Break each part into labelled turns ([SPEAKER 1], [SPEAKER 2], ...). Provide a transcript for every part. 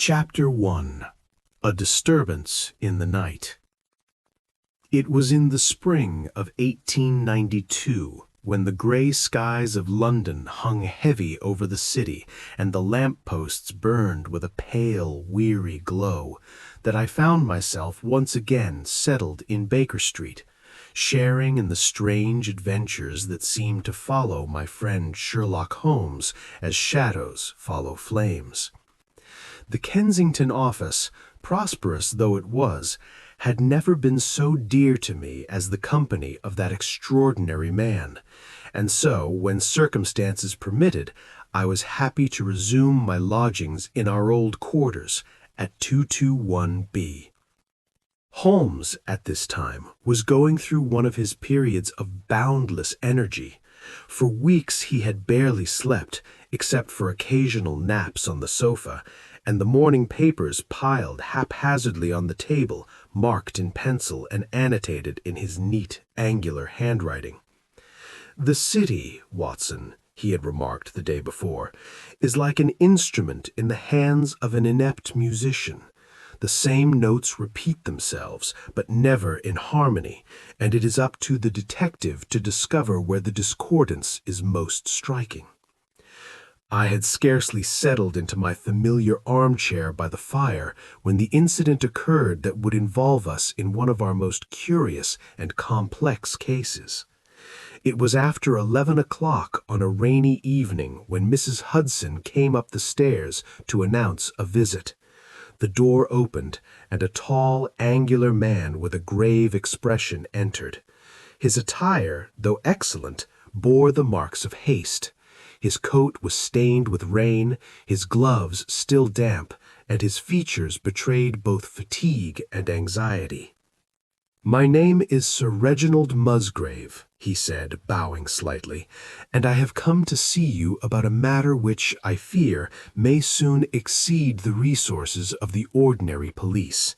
[SPEAKER 1] Chapter 1. A Disturbance in the Night. It was in the spring of 1892, when the grey skies of London hung heavy over the city and the lamp-posts burned with a pale, weary glow, that I found myself once again settled in Baker Street, sharing in the strange adventures that seemed to follow my friend Sherlock Holmes as shadows follow flames. The Kensington office, prosperous though it was, had never been so dear to me as the company of that extraordinary man, and so, when circumstances permitted, I was happy to resume my lodgings in our old quarters at 221B. Holmes, at this time, was going through one of his periods of boundless energy. For weeks he had barely slept, except for occasional naps on the sofa, and the morning papers piled haphazardly on the table, marked in pencil and annotated in his neat, angular handwriting. "The city, Watson," he had remarked the day before, "is like an instrument in the hands of an inept musician. The same notes repeat themselves, but never in harmony, and it is up to the detective to discover where the discordance is most striking." I had scarcely settled into my familiar armchair by the fire when the incident occurred that would involve us in one of our most curious and complex cases. It was after 11 o'clock on a rainy evening when Mrs. Hudson came up the stairs to announce a visit. The door opened, and a tall, angular man with a grave expression entered. His attire, though excellent, bore the marks of haste. His coat was stained with rain, his gloves still damp, and his features betrayed both fatigue and anxiety. "My name is Sir Reginald Musgrave," he said, bowing slightly, "and I have come to see you about a matter which, I fear, may soon exceed the resources of the ordinary police."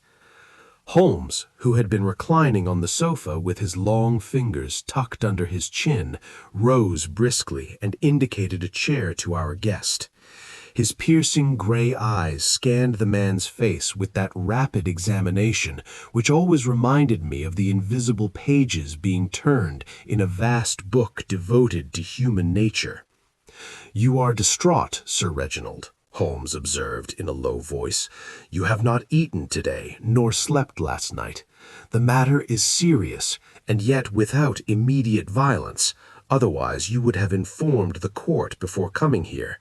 [SPEAKER 1] Holmes, who had been reclining on the sofa with his long fingers tucked under his chin, rose briskly and indicated a chair to our guest. His piercing gray eyes scanned the man's face with that rapid examination which always reminded me of the invisible pages being turned in a vast book devoted to human nature. "You are distraught, Sir Reginald," Holmes observed in a low voice. "You have not eaten today, nor slept last night. The matter is serious, and yet without immediate violence, otherwise you would have informed the court before coming here.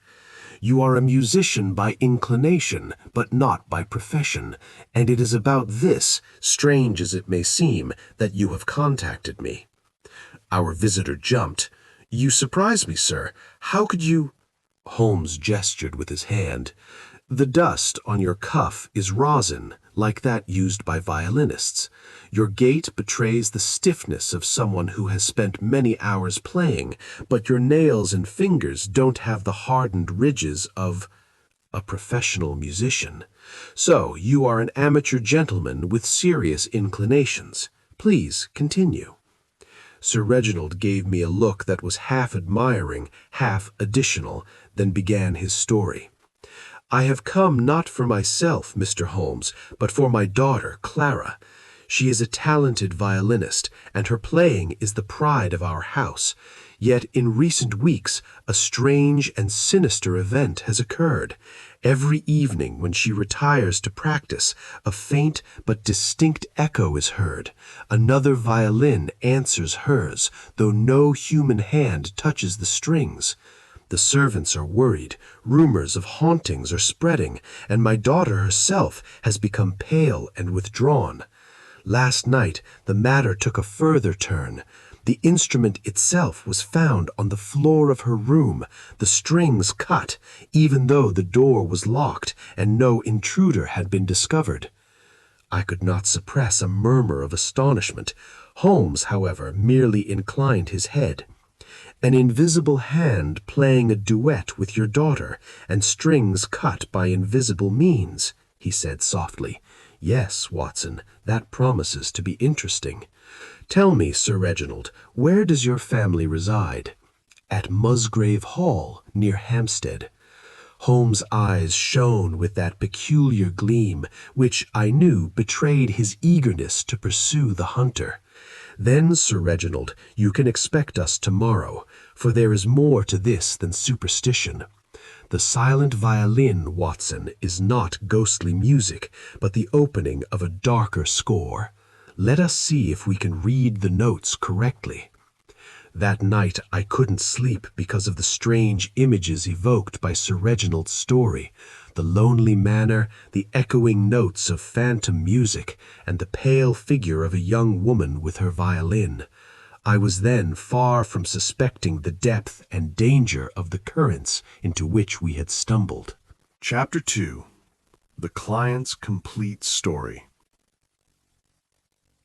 [SPEAKER 1] You are a musician by inclination, but not by profession, and it is about this, strange as it may seem, that you have contacted me." Our visitor jumped. "You surprise me, sir. How could you—" Holmes gestured with his hand. "The dust on your cuff is rosin, like that used by violinists. Your gait betrays the stiffness of someone who has spent many hours playing, but your nails and fingers don't have the hardened ridges of a professional musician. So you are an amateur gentleman with serious inclinations. Please continue." Sir Reginald gave me a look that was half admiring, half additional, then began his story. "I have come not for myself, Mr. Holmes, but for my daughter, Clara. She is a talented violinist, and her playing is the pride of our house. Yet in recent weeks a strange and sinister event has occurred. Every evening when she retires to practice, a faint but distinct echo is heard. Another violin answers hers, though no human hand touches the strings. The servants are worried, rumors of hauntings are spreading, and my daughter herself has become pale and withdrawn. Last night the matter took a further turn. The instrument itself was found on the floor of her room, the strings cut, even though the door was locked and no intruder had been discovered." I could not suppress a murmur of astonishment. Holmes, however, merely inclined his head. "An invisible hand playing a duet with your daughter, and strings cut by invisible means," he said softly. "Yes, Watson, that promises to be interesting. Tell me, Sir Reginald, where does your family reside?" "At Musgrave Hall, near Hampstead."
[SPEAKER 2] Holmes' eyes shone with that peculiar gleam, which I knew betrayed his eagerness to pursue the hunter. "Then, Sir Reginald, you can expect us tomorrow, for there is more to this than superstition. The silent violin, Watson, is not ghostly music, but the opening of a darker score. Let us see if we can read the notes correctly." That night I couldn't sleep because of the strange images evoked by Sir Reginald's story, the lonely manor, the echoing notes of phantom music, and the pale figure of a young woman with her violin. I was then far from suspecting the depth and danger of the currents into which we had stumbled.
[SPEAKER 3] Chapter 2. The Client's Complete Story.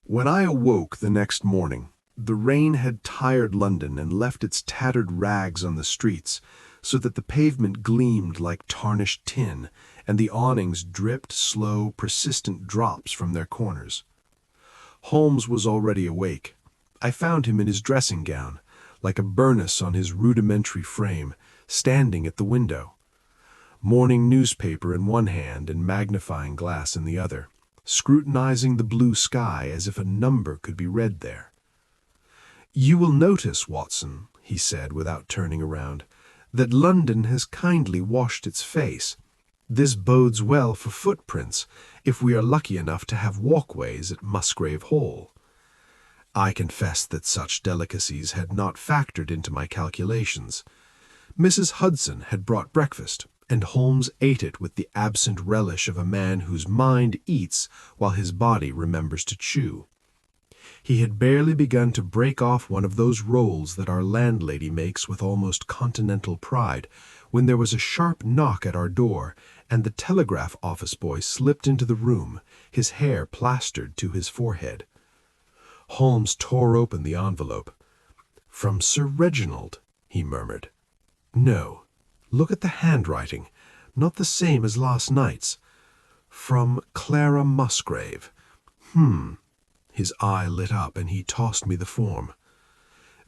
[SPEAKER 3] When I awoke the next morning, the rain had tired London and left its tattered rags on the streets, so that the pavement gleamed like tarnished tin, and the awnings dripped slow, persistent drops from their corners. Holmes was already awake. I found him in his dressing gown, like a burnous on his rudimentary frame, standing at the window, morning newspaper in one hand and magnifying glass in the other, scrutinizing the blue sky as if a number could be read there. "You will notice, Watson," he said without turning around, "that London has kindly washed its face. This bodes well for footprints, if we are lucky enough to have walkways at Musgrave Hall." I confessed that such delicacies had not factored into my calculations. Mrs. Hudson had brought breakfast, and Holmes ate it with the absent relish of a man whose mind eats while his body remembers to chew. He had barely begun to break off one of those rolls that our landlady makes with almost continental pride, when there was a sharp knock at our door, and the telegraph office boy slipped into the room, his hair plastered to his forehead. Holmes tore open the envelope. "From Sir Reginald," he murmured. "No, look at the handwriting, not the same as last night's. From Clara Musgrave. His eye lit up, and he tossed me the form.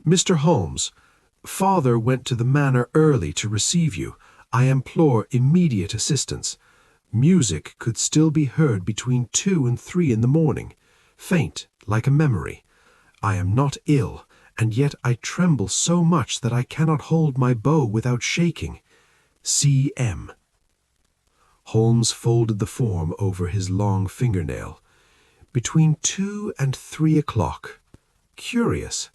[SPEAKER 3] "Mr. Holmes, father went to the manor early to receive you. I implore immediate assistance. Music could still be heard between 2 and 3 in the morning, faint like a memory. I am not ill, and yet I tremble so much that I cannot hold my bow without shaking. C.M." Holmes folded the form over his long fingernail. "Between 2 and 3 o'clock. Curious.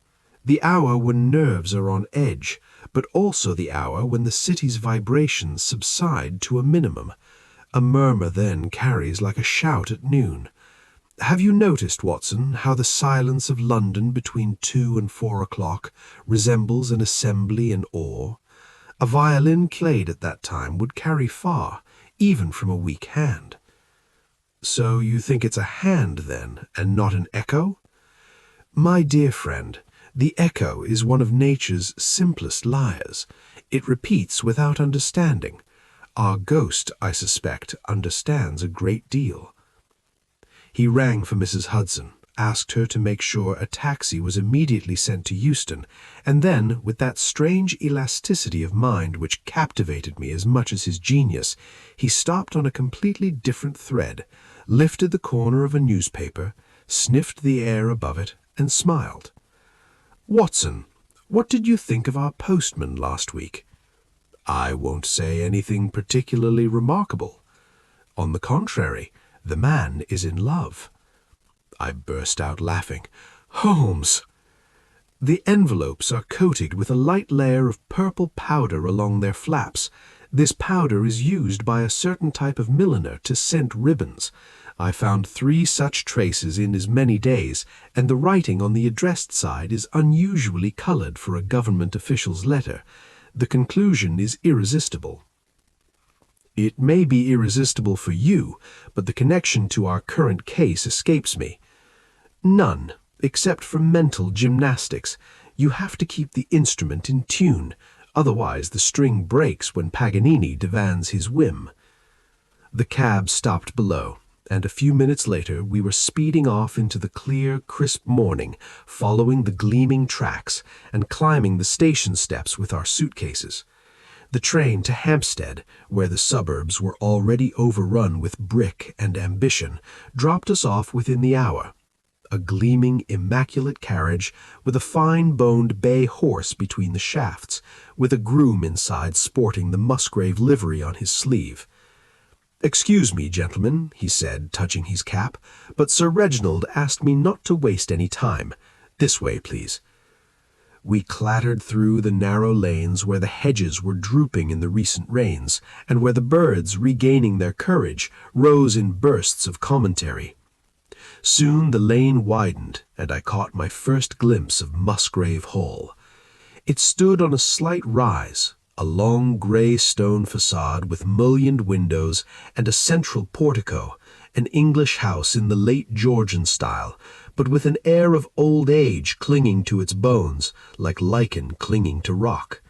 [SPEAKER 3] The hour when nerves are on edge, but also the hour when the city's vibrations subside to a minimum. A murmur then carries like a shout at noon. Have you noticed, Watson, how the silence of London between 2 and 4 o'clock resembles an assembly in awe? A violin played at that time would carry far, even from a weak hand." "So you think it's a hand, then, and not an echo?" "My dear friend, the echo is one of nature's simplest liars. It repeats without understanding. Our ghost, I suspect, understands a great deal." He rang for Mrs. Hudson, asked her to make sure a taxi was immediately sent to Euston, and then, with that strange elasticity of mind which captivated me as much as his genius, he stopped on a completely different thread, lifted the corner of a newspaper, sniffed the air above it, and smiled. "Watson, what did you think of our postman last week?" "I won't say anything particularly remarkable. On the contrary, the man is in love." I burst out laughing. "Holmes!" "The envelopes are coated with a light layer of purple powder along their flaps. This powder is used by a certain type of milliner to scent ribbons. I found 3 such traces in as many days, and the writing on the addressed side is unusually colored for a government official's letter. The conclusion is irresistible." "It may be irresistible for you, but the connection to our current case escapes me." "None, except for mental gymnastics. You have to keep the instrument in tune, otherwise the string breaks when Paganini demands his whim." The cab stopped below, and a few minutes later we were speeding off into the clear, crisp morning, following the gleaming tracks, and climbing the station steps with our suitcases.
[SPEAKER 2] The train to Hampstead, where the suburbs were already overrun with brick and ambition, dropped us off within the hour. A gleaming, immaculate carriage with a fine-boned bay horse between the shafts, with a groom inside sporting the Musgrave livery on his sleeve. "Excuse me, gentlemen," he said, touching his cap, "but Sir Reginald asked me not to waste any time. This way, please." We clattered through the narrow lanes where the hedges were drooping in the recent rains, and where the birds, regaining their courage, rose in bursts of commentary. Soon the lane widened, and I caught my first glimpse of Musgrave Hall. It stood on a slight rise, a long grey stone facade with mullioned windows and a central portico, an English house in the late Georgian style, but with an air of old age clinging to its bones, like lichen clinging to rock.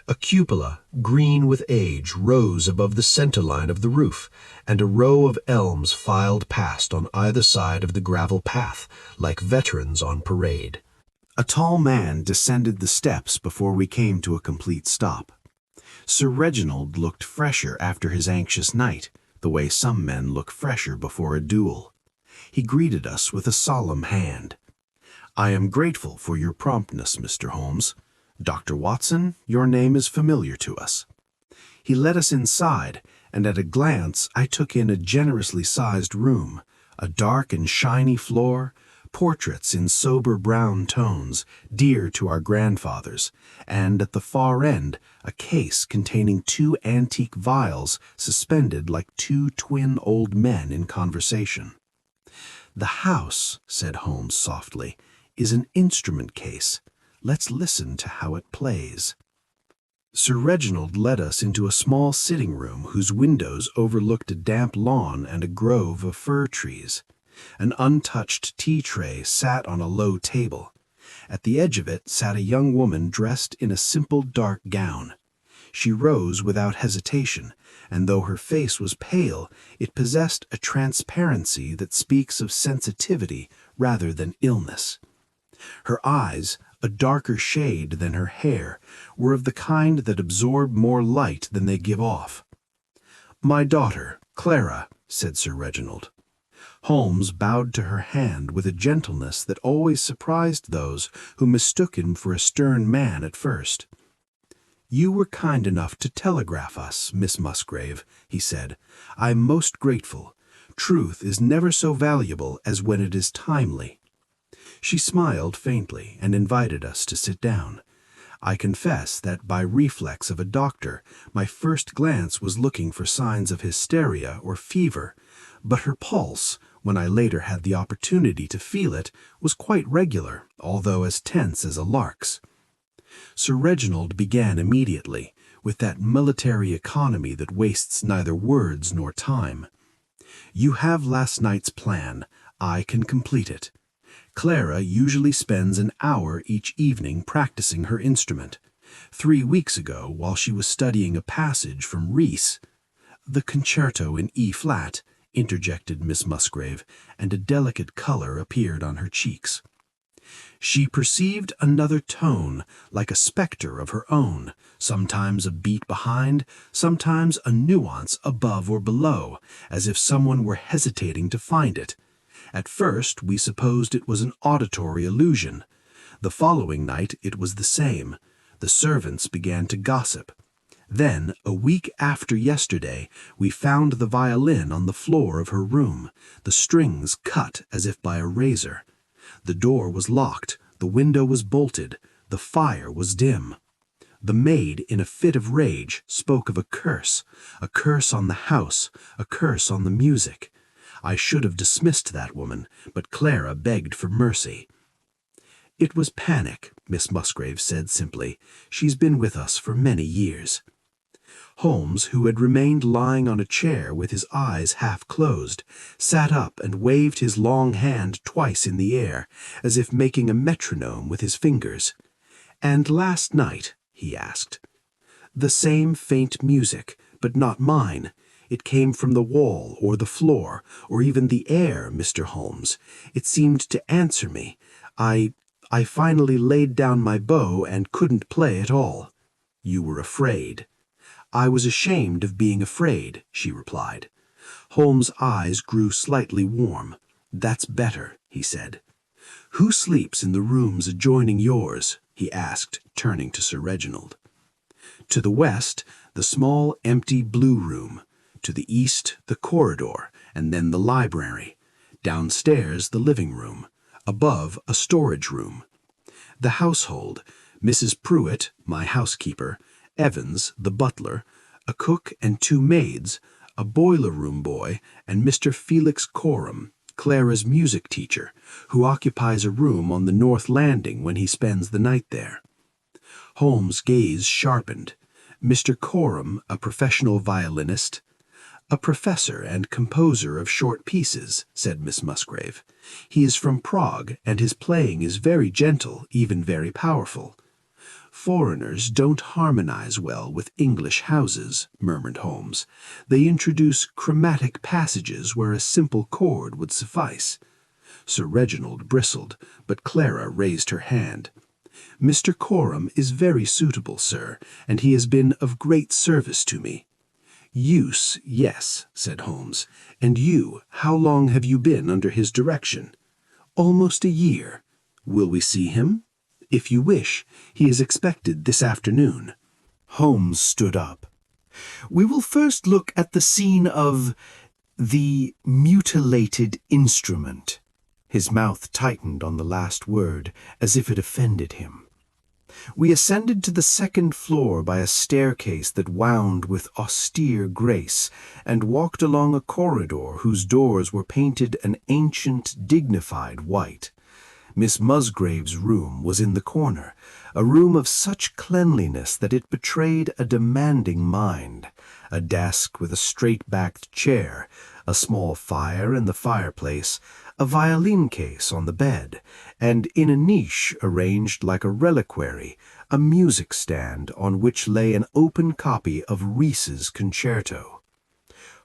[SPEAKER 2] A cupola, green with age, rose above the centre-line of the roof, and a row of elms filed past on either side of the gravel path, like veterans on parade.
[SPEAKER 1] A tall man descended the steps before we came to a complete stop. Sir Reginald looked fresher after his anxious night, the way some men look fresher before a duel. He greeted us with a solemn hand. "I am grateful for your promptness, Mr. Holmes. Dr. Watson, your name is familiar to us." He led us inside, and at a glance I took in a generously sized room, a dark and shiny floor, portraits in sober brown tones, dear to our grandfathers, and at the far end a case containing 2 antique vials suspended like 2 twin old men in conversation. "The house," said Holmes softly, "is an instrument case. Let's listen to how it plays." Sir Reginald led us into a small sitting room whose windows overlooked a damp lawn and a grove of fir trees. An untouched tea tray sat on a low table. At the edge of it sat a young woman dressed in a simple dark gown. She rose without hesitation, and though her face was pale, it possessed a transparency that speaks of sensitivity rather than illness. Her eyes, a darker shade than her hair, were of the kind that absorb more light than they give off. "My daughter, Clara," said Sir Reginald. Holmes bowed to her hand with a gentleness that always surprised those who mistook him for a stern man at first. "You were kind enough to telegraph us, Miss Musgrave," he said. "I am most grateful. Truth is never so valuable as when it is timely." She smiled faintly and invited us to sit down. I confess that by reflex of a doctor, my first glance was looking for signs of hysteria or fever, but her pulse, when I later had the opportunity to feel it, was quite regular, although as tense as a lark's. Sir Reginald began immediately, with that military economy that wastes neither words nor time. "You have last night's plan. I can complete it. Clara usually spends an hour each evening practicing her instrument. 3 weeks ago, while she was studying a passage from Ries—" "The concerto in E-flat," interjected Miss Musgrave, and a delicate color appeared on her cheeks. "She perceived another tone, like a spectre of her own, sometimes a beat behind, sometimes a nuance above or below, as if someone were hesitating to find it. At first we supposed it was an auditory illusion. The following night it was the same. The servants began to gossip. Then, a week after yesterday, we found the violin on the floor of her room, the strings cut as if by a razor. The door was locked, the window was bolted, the fire was dim. The maid, in a fit of rage, spoke of a curse on the house, a curse on the music. I should have dismissed that woman, but Clara begged for mercy." "It was panic," Miss Musgrave said simply. "She's been with us for many years." Holmes, who had remained lying on a chair with his eyes half closed, sat up and waved his long hand twice in the air, as if making a metronome with his fingers. "And last night?" he asked. "The same faint music, but not mine. It came from the wall or the floor, or even the air, Mr. Holmes. It seemed to answer me. I finally laid down my bow and couldn't play at all." "You were afraid."
[SPEAKER 2] "I was ashamed of being afraid," she replied. Holmes' eyes grew slightly warm. "That's better," he said. "Who sleeps in the rooms adjoining yours?" he asked, turning to Sir Reginald. To the west, the small, empty blue room. To the east, the corridor, and then the library. Downstairs, the living room. Above, a storage room. The household: Mrs. Pruitt, my housekeeper; Evans, the butler; a cook and 2 maids; a boiler-room boy; and Mr. Felix Coram, Clara's music teacher, who occupies a room on the north landing when he spends the night there. Holmes' gaze sharpened. Mr. Coram, a professional violinist? "A professor and composer of short pieces," said Miss Musgrave. "He is from Prague, and his playing is very gentle, even very powerful." "Foreigners don't harmonize well with English houses," murmured Holmes. "They introduce chromatic passages where a simple chord would suffice." Sir Reginald bristled, but Clara raised her hand. "Mr. Coram is very suitable, sir, and he has been of great service to me." "Use, yes," said Holmes. "And you, how long have you been under his direction?" "Almost a year." "Will we see him?" "If you wish. He is expected this afternoon."
[SPEAKER 1] Holmes stood up. "We will first look at the scene of the mutilated instrument." His mouth tightened on the last word, as if it offended him. "We ascended to the 2nd floor by a staircase that wound with austere grace, and walked along a corridor whose doors were painted an ancient, dignified white. Miss Musgrave's room was in the corner, a room of such cleanliness that it betrayed a demanding mind. A desk with a straight-backed chair, a small fire in the fireplace, a violin case on the bed, and in a niche arranged like a reliquary, a music stand on which lay an open copy of Ries's concerto.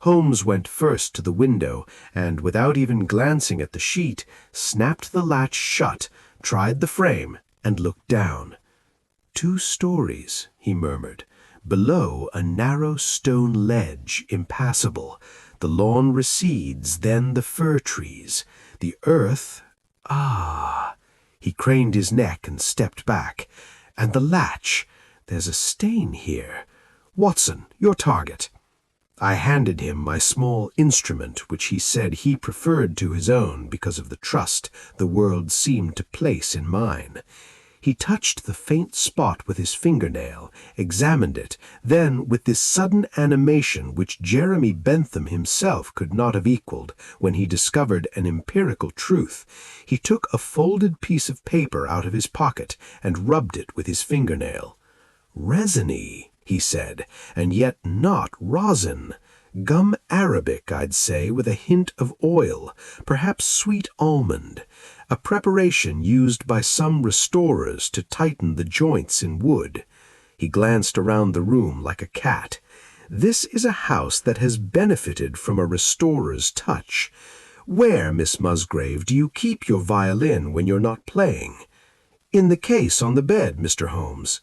[SPEAKER 1] Holmes went first to the window, and without even glancing at the sheet, snapped the latch shut, tried the frame, and looked down. 2 stories, he murmured. Below, a narrow stone ledge, impassable. The lawn recedes, then the fir trees. The earth... Ah! He craned his neck and stepped back. And the latch. There's a stain here. Watson, your target. I handed him my small instrument, which he said he preferred to his own because of the trust the world seemed to place in mine. He touched the faint spot with his fingernail, examined it, then, with this sudden animation which Jeremy Bentham himself could not have equaled when he discovered an empirical truth, he took a folded piece of paper out of his pocket and rubbed it with his fingernail. "Resiny," he said, "and yet not rosin. Gum arabic, I'd say, with a hint of oil, perhaps sweet almond, a preparation used by some restorers to tighten the joints in wood." He glanced around the room like a cat. "This is a house that has benefited from a restorer's touch. Where, Miss Musgrave, do you keep your violin when you're not playing?" "In the case on the bed, Mr. Holmes."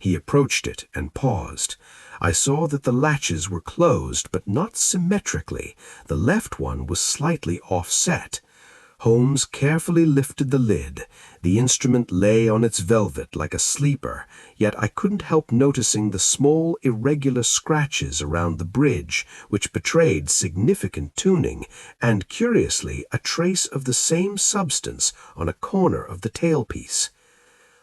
[SPEAKER 1] He approached it and paused. I saw that the latches were closed, but not symmetrically. The left one was slightly offset. Holmes carefully lifted the lid. The instrument lay on its velvet like a sleeper, yet I couldn't help noticing the small, irregular scratches around the bridge, which betrayed significant tuning, and, curiously, a trace of the same substance on a corner of the tailpiece.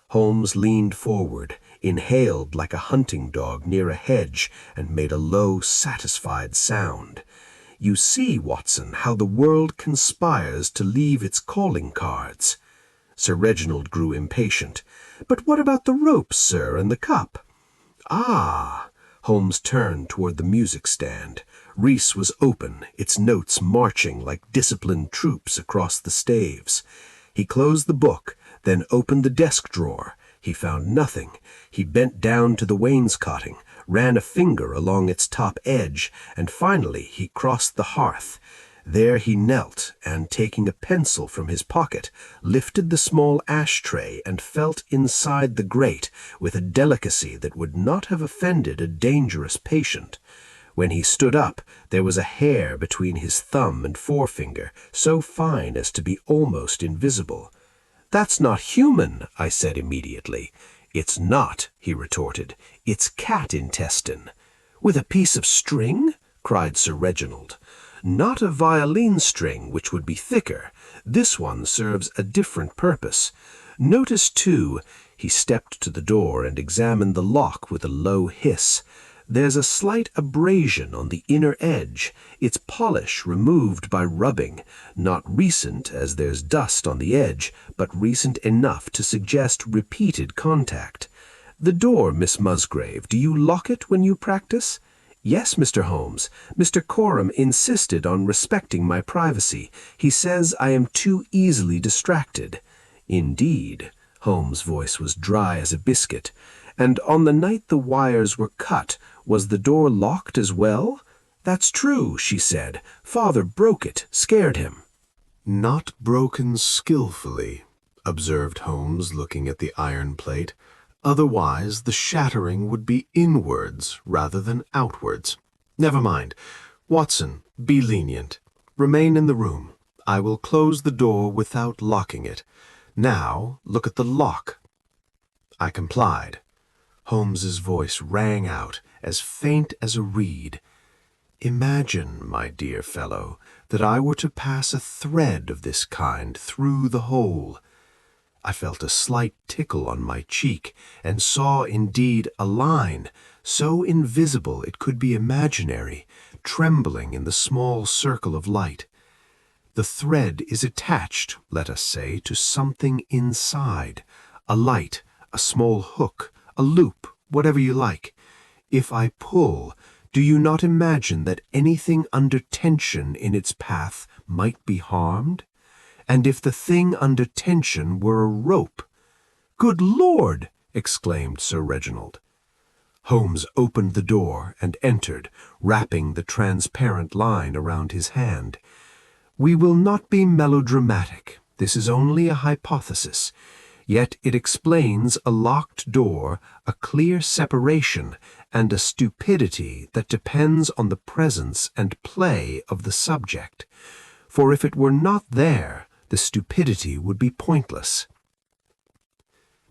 [SPEAKER 1] Holmes leaned forward, inhaled like a hunting dog near a hedge, and made a low, satisfied sound. "You see, Watson, how the world conspires to leave its calling cards." Sir Reginald grew impatient. "But what about the ropes, sir, and the cup?" "Ah!" Holmes turned toward the music stand. Ries was open, its notes marching like disciplined troops across the staves. He closed the book, then opened the desk drawer. He found nothing. He bent down to the wainscoting, ran a finger along its top edge, and finally he crossed the hearth.
[SPEAKER 2] There he knelt, and taking a pencil from his pocket, lifted the small ashtray and felt inside the grate with a delicacy that would not have offended a dangerous patient. When he stood up, there was a hair between his thumb and forefinger, so fine as to be almost invisible. "That's not human," I said immediately. "It's not," he retorted. "It's cat intestine." "With a piece of string?" cried Sir Reginald. "Not a violin string, which would be thicker. This one serves a different purpose. Notice, too," he stepped to the door and examined the lock with a low hiss. "There's a slight abrasion on the inner edge, its polish removed by rubbing, not recent as there's dust on the edge, but recent enough to suggest repeated contact. The door, Miss Musgrave, do you lock it when you practice?" "Yes, Mr. Holmes. Mr. Coram insisted on respecting my privacy. He says I am too easily distracted." "Indeed." Holmes' voice was dry as a biscuit. "And on the night the wires were cut, was the door locked as well?" "That's true," she said. "Father broke it, scared him."
[SPEAKER 3] "Not broken skillfully," observed Holmes, looking at the iron plate. "Otherwise the shattering would be inwards rather than outwards. Never mind. Watson, be lenient. Remain in the room. I will close the door without locking it. Now look at the lock." I complied. Holmes's voice rang out, as faint as a reed. "Imagine, my dear fellow, that I were to pass a thread of this kind through the hole." I felt a slight tickle on my cheek, and saw indeed a line, so invisible it could be imaginary, trembling in the small circle of light. The thread is attached, let us say, to something inside, a light, a small hook, a loop, whatever you like. If I pull, do you not imagine that anything under tension in its path might be harmed? And if the thing under tension were a rope— "Good Lord!" exclaimed Sir Reginald. Holmes opened the door and entered, wrapping the transparent line around his hand. "We will not be melodramatic. This is only a hypothesis. Yet it explains a locked door, a clear separation, and a stupidity that depends on the presence and play of the subject. For if it were not there, the stupidity would be pointless."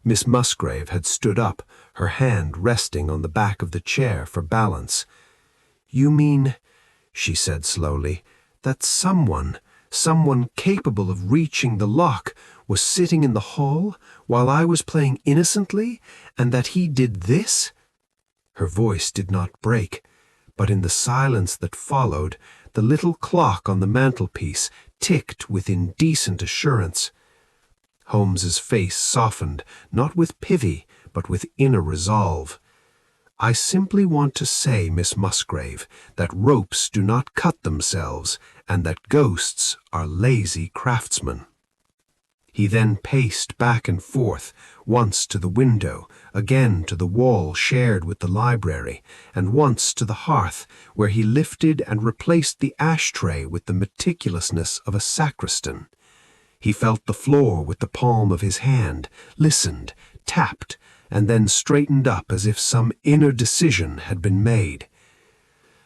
[SPEAKER 3] Miss Musgrave had stood up, her hand resting on the back of the chair for balance. "You mean," she said slowly, "that someone capable of reaching the lock was sitting in the hall while I was playing innocently, and that he did this?" Her voice did not break, but in the silence that followed, the little clock on the mantelpiece ticked with indecent assurance. Holmes's face softened, not with pity, but with inner resolve. "I simply want to say, Miss Musgrave, that ropes do not cut themselves, and that ghosts are lazy craftsmen." He then paced back and forth, once to the window, again to the wall shared with the library, and once to the hearth, where he lifted and replaced the ashtray with the meticulousness of a sacristan. He felt the floor with the palm of his hand, listened, tapped, and then straightened up as if some inner decision had been made.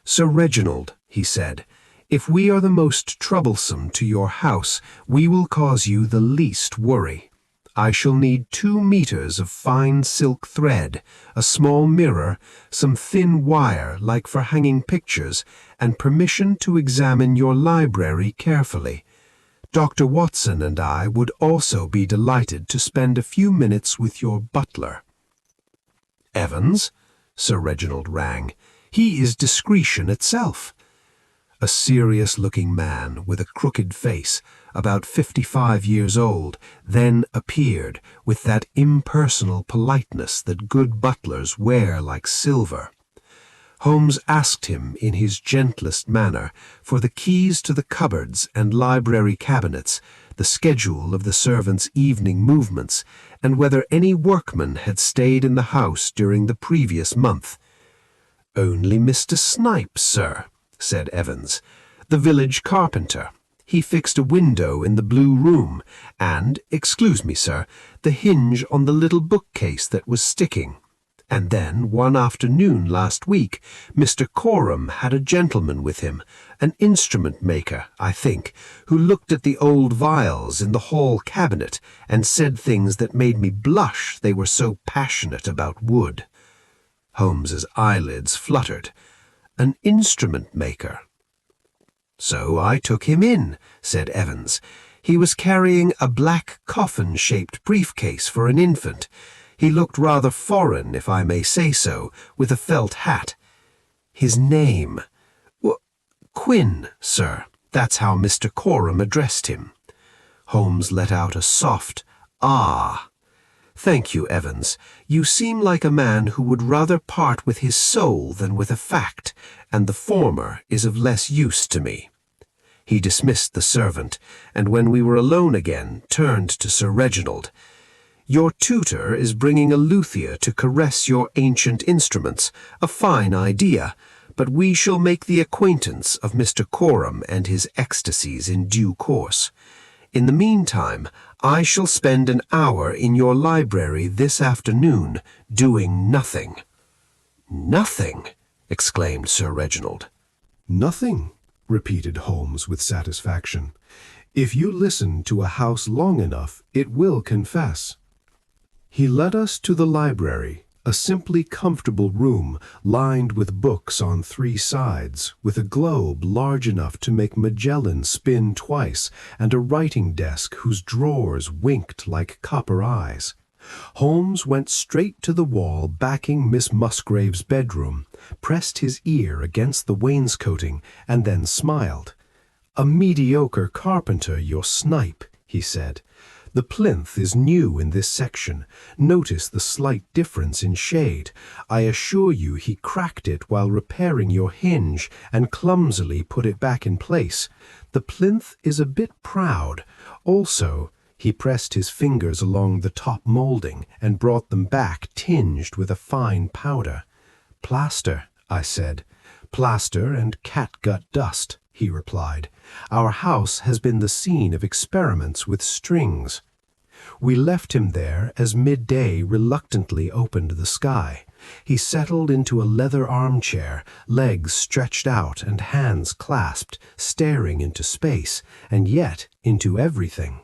[SPEAKER 3] "Sir Reginald," he said, "if we are the most troublesome to your house, we will cause you the least worry. I shall need 2 meters of fine silk thread, a small mirror, some thin wire like for hanging pictures, and permission to examine your library carefully. Dr. Watson and I would also be delighted to spend a few minutes with your butler." "Evans?" Sir Reginald rang. "He is discretion itself." A serious-looking man with a crooked face, about 55 years old, then appeared with that impersonal politeness that good butlers wear like silver. Holmes asked him in his gentlest manner for the keys to the cupboards and library cabinets, the schedule of the servants' evening movements, and whether any workman had stayed in the house during the previous month. "Only Mr. Snipes, sir," said Evans.
[SPEAKER 2] the village carpenter. He fixed a window in the blue room, and, excuse me, sir, the hinge on the little bookcase that was sticking. And then, one afternoon last week, Mr. Coram had a gentleman with him, an instrument maker, I think, who looked at the old vials in the hall cabinet and said things that made me blush, they were so passionate about wood. Holmes's eyelids fluttered. An instrument maker. So I took him in, said Evans. He was carrying a black coffin-shaped briefcase for an infant. He looked rather foreign, if I may say so, with a felt hat. His name? Quinn, sir. That's how Mr. Coram addressed him. Holmes let out a soft, "Ah." "Thank you, Evans. You seem like a man who would rather part with his soul than with a fact, and the former is of less use to me." He dismissed the servant, and when we were alone again, turned to Sir Reginald. "Your tutor is bringing a luthier to caress your ancient instruments, a fine idea, but we shall make the acquaintance of Mr. Coram and his ecstasies in due course. In the meantime, I shall spend an hour in your library this afternoon, doing nothing." "Nothing?" exclaimed Sir Reginald.
[SPEAKER 3] "Nothing," repeated Holmes with satisfaction. "If you listen to a house long enough, it will confess." He led us to the library, a simply comfortable room lined with books on 3 sides, with a globe large enough to make Magellan spin twice, and a writing desk whose drawers winked like copper eyes. Holmes went straight to the wall backing Miss Musgrave's bedroom, pressed his ear against the wainscoting, and then smiled. "A mediocre carpenter, your snipe," he said. "The plinth is new in this section. Notice the slight difference in shade. I assure you he cracked it while repairing your hinge and clumsily put it back in place. The plinth is a bit proud. Also," he pressed his fingers along the top molding and brought them back tinged with a fine powder. "Plaster," I said. "Plaster and catgut dust," he replied. "Our house has been the scene of experiments with strings." We left him there as midday reluctantly opened the sky. He settled into a leather armchair, legs stretched out and hands clasped, staring into space, and yet into everything.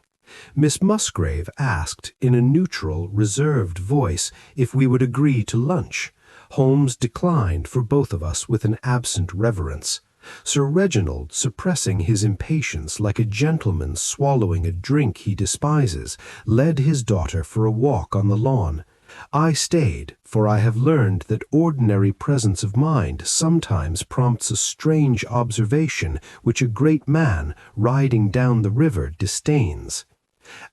[SPEAKER 3] Miss Musgrave asked, in a neutral, reserved voice, if we would agree to lunch. Holmes declined for both of us with an absent reverence. Sir Reginald, suppressing his impatience like a gentleman swallowing a drink he despises, led his daughter for a walk on the lawn. I stayed, for I have learned that ordinary presence of mind sometimes prompts a strange observation which a great man, riding down the river, disdains.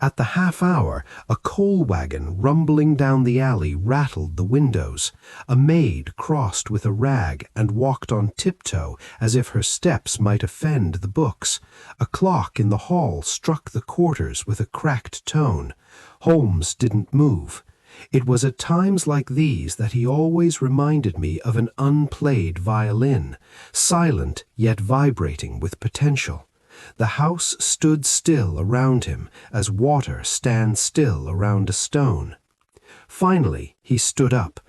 [SPEAKER 3] At the half-hour, a coal wagon rumbling down the alley rattled the windows. A maid crossed with a rag and walked on tiptoe as if her steps might offend the books. A clock in the hall struck the quarters with a cracked tone. Holmes didn't move. It was at times like these that he always reminded me of an unplayed violin, silent yet vibrating with potential. The house stood still around him, as water stands still around a stone. Finally, he stood up.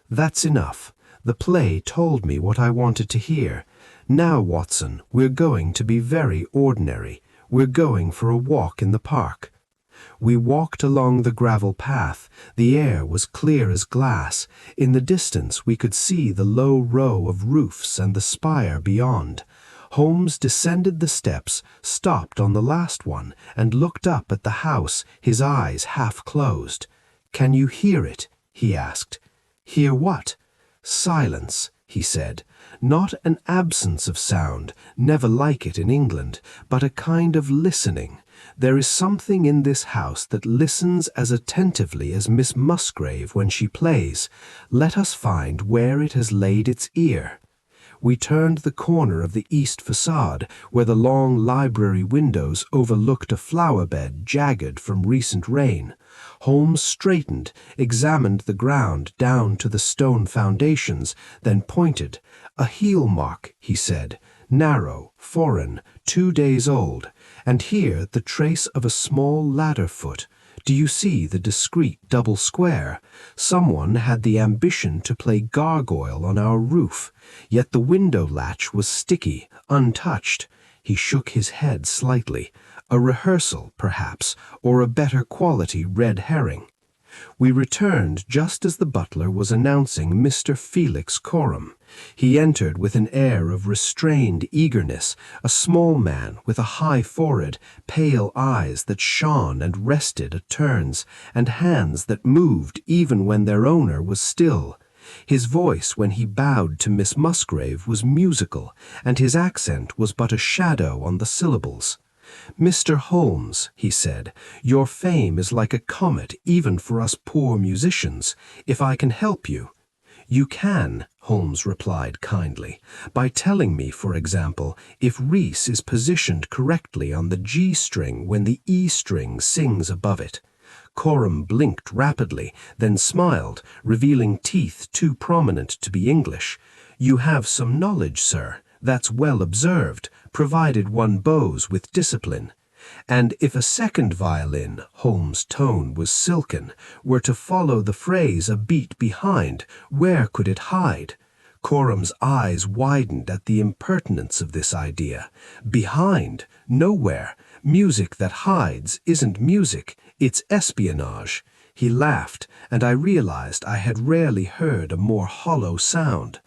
[SPEAKER 3] "That's enough. The play told me what I wanted to hear. Now, Watson, we're going to be very ordinary. We're going for a walk in the park." We walked along the gravel path. The air was clear as glass. In the distance we could see the low row of roofs and the spire beyond. Holmes descended the steps, stopped on the last one, and looked up at the house, his eyes half closed. "Can you hear it?" he asked. "Hear what?" "Silence," he said. "Not an absence of sound, never like it in England, but a kind of listening. There is something in this house that listens as attentively as Miss Musgrave when she plays. Let us find where it has laid its ear." We turned the corner of the east facade, where the long library windows overlooked a flower-bed jagged from recent rain. Holmes straightened, examined the ground down to the stone foundations, then pointed. "A heel mark," he said.
[SPEAKER 2] narrow, foreign, 2 days old, and here the trace of a small ladder foot. Do you see the discreet double square? Someone had the ambition to play gargoyle on our roof, yet the window latch was sticky, untouched. He shook his head slightly. A rehearsal, perhaps, or a better quality red herring. We returned just as the butler was announcing Mr. Felix Coram. He entered with an air of restrained eagerness, a small man with a high forehead, pale eyes that shone and rested at turns, and hands that moved even when their owner was still. His voice when he bowed to Miss Musgrave was musical, and his accent was but a shadow on the syllables. "Mr. Holmes," he said, "your fame is like a comet even for us poor musicians. If I can help you—" "You can," Holmes replied kindly, "by telling me, for example, if Reese is positioned correctly on the G string when the E string sings above it." Coram blinked rapidly, then smiled, revealing teeth too prominent to be English. "You have some knowledge, sir. That's well observed, provided one bows with discipline. And if a second violin," Holmes' tone was silken, "were to follow the phrase a beat behind, where could it hide?" Coram's eyes widened at the impertinence of this idea. "Behind? Nowhere. Music that hides isn't music, it's espionage." He laughed, and I realized I had rarely heard a more hollow sound.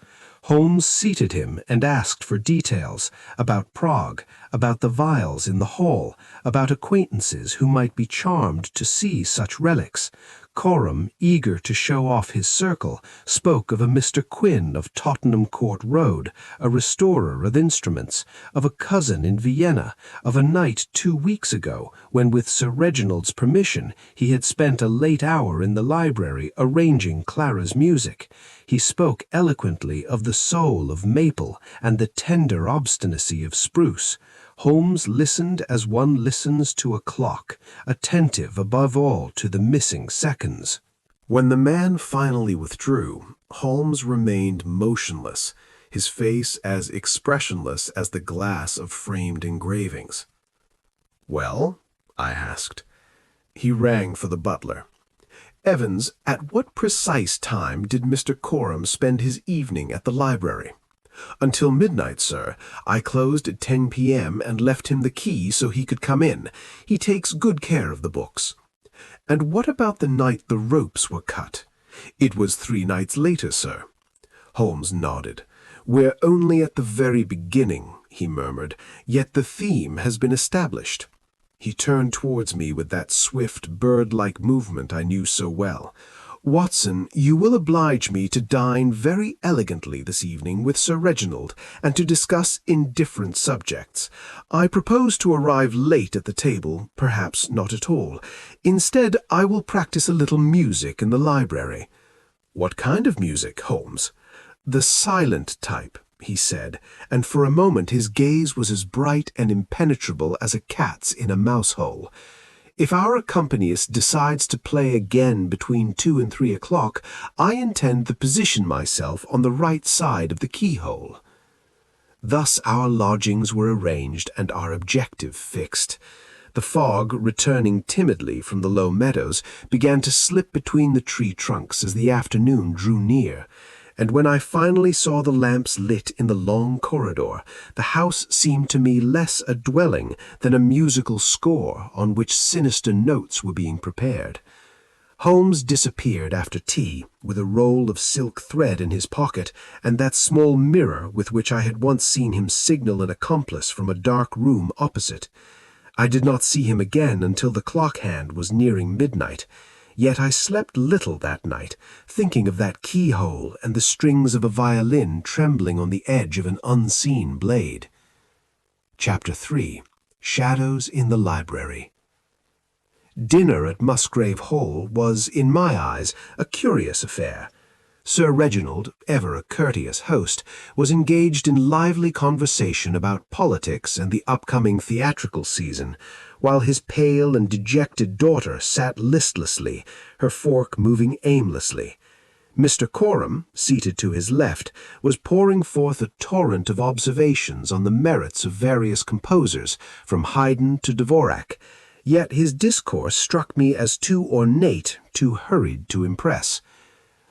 [SPEAKER 2] Holmes seated him and asked for details about Prague, about the viols in the hall, about acquaintances who might be charmed to see such relics. Coram, eager to show off his circle, spoke of a Mr. Quinn of Tottenham Court Road, a restorer of instruments, of a cousin in Vienna, of a night 2 weeks ago, when with Sir Reginald's permission he had spent a late hour in the library arranging Clara's music. He spoke eloquently of the soul of maple and the tender obstinacy of spruce. Holmes listened as one listens to a clock, attentive above all to the missing seconds.
[SPEAKER 1] When the man finally withdrew, Holmes remained motionless, his face as expressionless as the glass of framed engravings. "Well?" I asked. He rang for the butler. "Evans, at what precise time did Mr. Coram spend his evening at the library?" "Until midnight, sir. I closed at 10 p.m. and left him the key so he could come in. He takes good care of the books." "And what about the night the ropes were cut?" "It was 3 nights later, sir." Holmes nodded. "We're only at the very beginning," he murmured, "yet the theme has been established." He turned towards me with that swift, bird-like movement I knew so well. "Watson, you will oblige me to dine very elegantly this evening with Sir Reginald, and to discuss indifferent subjects. I propose to arrive late at the table, perhaps not at all. Instead, I will practice a little music in the library." "What kind of music, Holmes?" "The silent type," he said, and for a moment his gaze was as bright and impenetrable as a cat's in a mouse-hole. "If our accompanist decides to play again between 2 and 3 o'clock, I intend to position myself on the right side of the keyhole." Thus our lodgings were arranged and our objective fixed. The fog, returning timidly from the low meadows, began to slip between the tree trunks as the afternoon drew near, and when I finally saw the lamps lit in the long corridor, the house seemed to me less a dwelling than a musical score on which sinister notes were being prepared. Holmes disappeared after tea, with a roll of silk thread in his pocket, and that small mirror with which I had once seen him signal an accomplice from a dark room opposite. I did not see him again until the clock hand was nearing midnight. Yet I slept little that night, thinking of that keyhole and the strings of a violin trembling on the edge of an unseen blade. Chapter 3. Shadows in the Library. Dinner at Musgrave Hall was, in my eyes, a curious affair. Sir Reginald, ever a courteous host, was engaged in lively conversation about politics and the upcoming theatrical season, while his pale and dejected daughter sat listlessly, her fork moving aimlessly.
[SPEAKER 2] Mr. Coram, seated to his left, was pouring forth a torrent of observations on the merits of various composers, from Haydn to Dvorak, yet his discourse struck me as too ornate, too hurried to impress.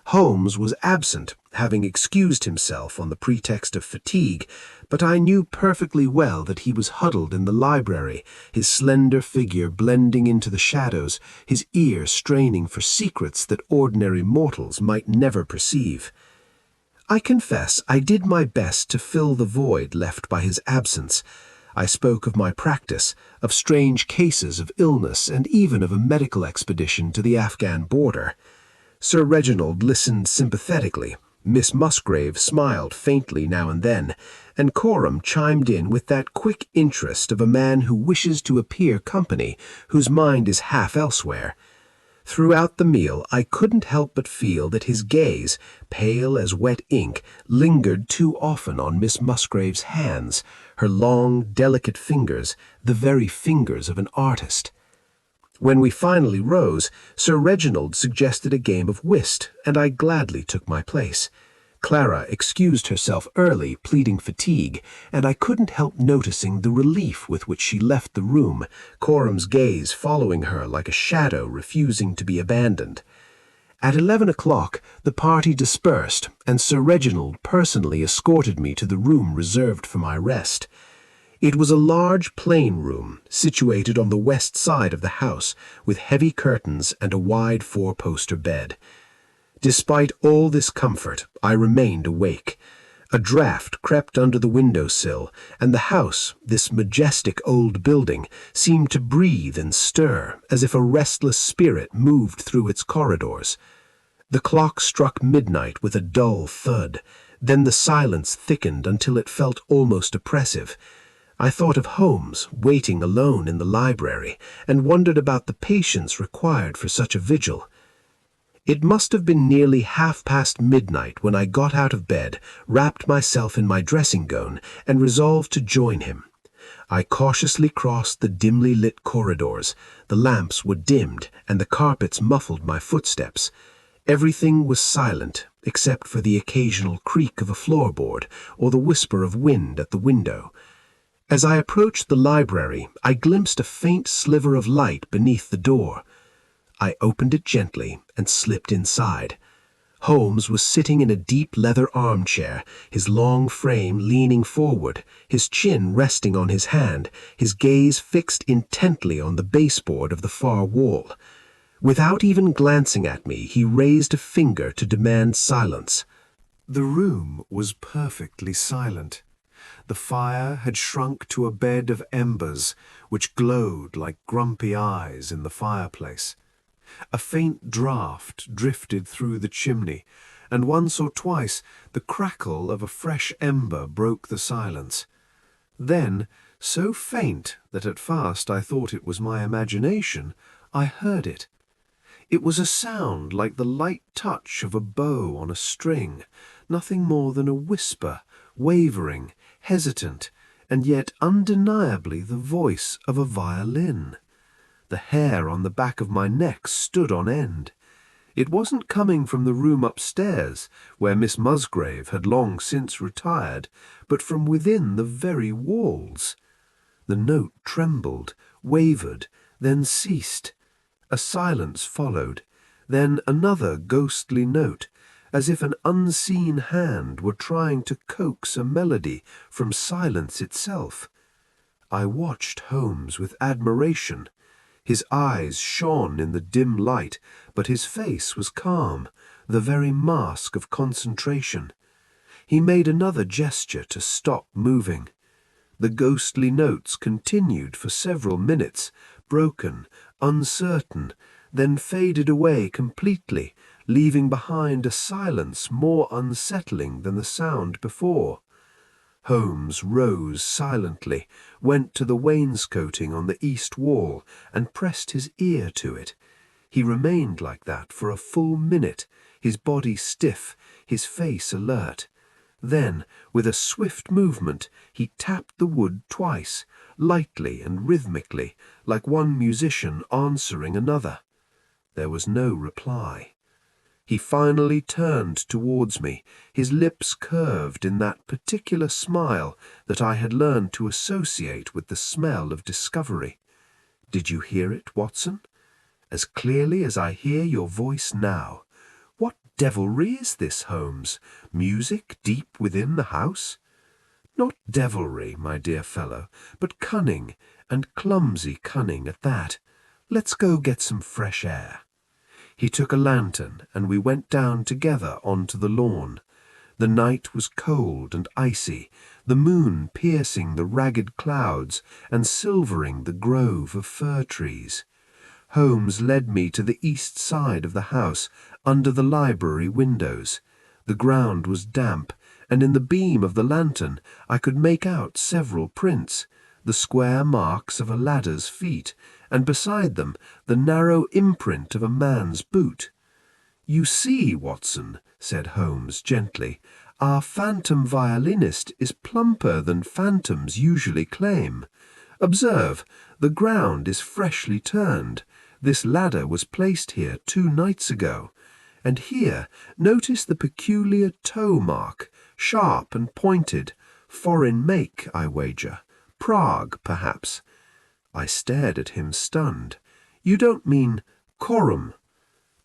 [SPEAKER 2] Holmes was absent, having excused himself on the pretext of fatigue, but I knew perfectly well that he was huddled in the library, his slender figure blending into the shadows, his ear straining for secrets that ordinary mortals might never perceive. I confess I did my best to fill the void left by his absence. I spoke of my practice, of strange cases of illness, and even of a medical expedition to the Afghan border. Sir Reginald listened sympathetically, Miss Musgrave smiled faintly now and then, and Coram chimed in with that quick interest of a man who wishes to appear company, whose mind is half elsewhere. Throughout the meal I couldn't help but feel that his gaze, pale as wet ink, lingered too often on Miss Musgrave's hands, her long, delicate fingers, the very fingers of an artist. When we finally rose, Sir Reginald suggested a game of whist, and I gladly took my place. Clara excused herself early, pleading fatigue, and I couldn't help noticing the relief with which she left the room, Coram's gaze following her like a shadow refusing to be abandoned. At 11 o'clock, the party dispersed, and Sir Reginald personally escorted me to the room reserved for my rest. It was a large plain room, situated on the west side of the house, with heavy curtains and a wide four-poster bed. Despite all this comfort, I remained awake. A draught crept under the window-sill, and the house, this majestic old building, seemed to breathe and stir, as if a restless spirit moved through its corridors. The clock struck midnight with a dull thud. Then the silence thickened until it felt almost oppressive. I thought of Holmes, waiting alone in the library, and wondered about the patience required for such a vigil. It must have been nearly midnight when I got out of bed, wrapped myself in my dressing-gown, and resolved to join him. I cautiously crossed the dimly lit corridors. The lamps were dimmed, and the carpets muffled my footsteps. Everything was silent, except for the occasional creak of a floorboard, or the whisper of wind at the window. As I approached the library, I glimpsed a faint sliver of light beneath the door. I opened it gently and slipped inside. Holmes was sitting in a deep leather armchair, his long frame leaning forward, his chin resting on his hand, his gaze fixed intently on the baseboard of the far wall. Without even glancing at me, he raised a finger to demand silence.
[SPEAKER 3] The room was perfectly silent. The fire had shrunk to a bed of embers, which glowed like grumpy eyes in the fireplace. A faint draught drifted through the chimney, and once or twice the crackle of a fresh ember broke the silence. Then, so faint that at first I thought it was my imagination, I heard it. It was a sound like the light touch of a bow on a string, nothing more than a whisper, wavering, hesitant, and yet undeniably the voice of a violin. The hair on the back of my neck stood on end. It wasn't coming from the room upstairs, where Miss Musgrave had long since retired, but from within the very walls. The note trembled, wavered, then ceased. A silence followed, then another ghostly note, as if an unseen hand were trying to coax a melody from silence itself. I watched Holmes with admiration. His eyes shone in the dim light, but his face was calm, the very mask of concentration. He made another gesture to stop moving. The ghostly notes continued for several minutes, broken, uncertain, then faded away completely, leaving behind a silence more unsettling than the sound before. Holmes rose silently, went to the wainscoting on the east wall, and pressed his ear to it. He remained like that for a full minute, his body stiff, his face alert. Then, with a swift movement, he tapped the wood twice, lightly and rhythmically, like one musician answering another. There was no reply.
[SPEAKER 2] He finally turned towards me, his lips curved in that particular smile that I had learned to associate with the smell of discovery. "Did you hear it, Watson? As clearly as I hear your voice now. What devilry is this, Holmes? Music deep within the house?" "Not devilry, my dear fellow, but cunning, and clumsy cunning at that. Let's go get some fresh air." He took a lantern, and we went down together onto the lawn. The night was cold and icy, the moon piercing the ragged clouds and silvering the grove of fir trees. Holmes led me to the east side of the house, under the library windows. The ground was damp, and in the beam of the lantern I could make out several prints, the square marks of a ladder's feet, and beside them the narrow imprint of a man's boot. "You see, Watson," said Holmes gently, "our phantom violinist is plumper than phantoms usually claim. Observe, the ground is freshly turned. This ladder was placed here 2 nights ago. And here, notice the peculiar toe mark, sharp and pointed. Foreign make, I wager. Prague, perhaps." I stared at him stunned. "You don't mean Coram?"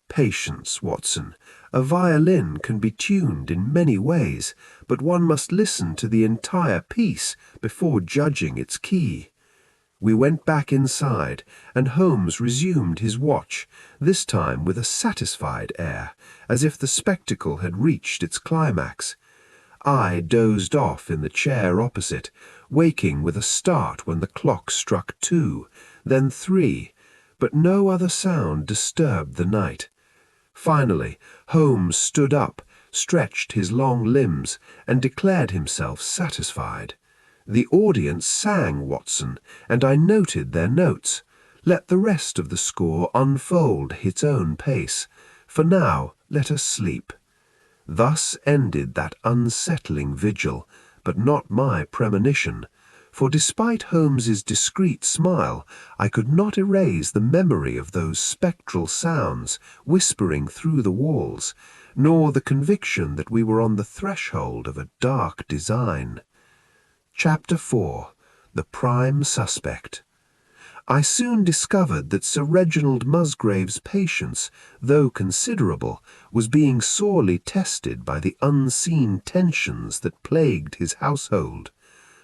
[SPEAKER 2] "Patience, Watson. A violin can be tuned in many ways, but one must listen to the entire piece before judging its key." We went back inside, and Holmes resumed his watch, this time with a satisfied air, as if the spectacle had reached its climax. I dozed off in the chair opposite, waking with a start when the clock struck 2, then 3, but no other sound disturbed the night. Finally, Holmes stood up, stretched his long limbs, and declared himself satisfied. The audience sang, Watson, and I noted their notes. Let the rest of the score unfold its own pace. For now, let us sleep. Thus ended that unsettling vigil, but not my premonition, for despite Holmes's discreet smile, I could not erase the memory of those spectral sounds whispering through the walls, nor the conviction that we were on the threshold of a dark design. Chapter 4. The Prime Suspect. I soon discovered that Sir Reginald Musgrave's patience, though considerable, was being sorely tested by the unseen tensions that plagued his household.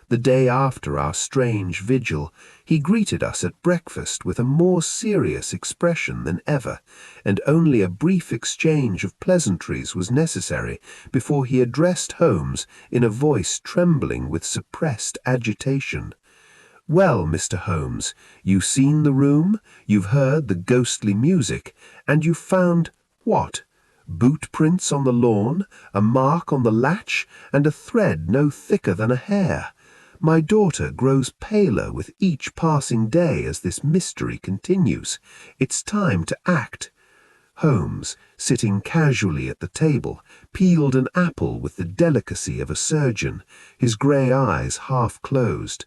[SPEAKER 2] The day after our strange vigil, he greeted us at breakfast with a more serious expression than ever, and only a brief exchange of pleasantries was necessary before he addressed Holmes in a voice trembling with suppressed agitation. "Well, Mr. Holmes, you've seen the room, you've heard the ghostly music, and you've found what? Boot prints on the lawn, a mark on the latch, and a thread no thicker than a hair. My daughter grows paler with each passing day as this mystery continues. It's time to act." Holmes, sitting casually at the table, peeled an apple with the delicacy of a surgeon, his grey eyes half closed.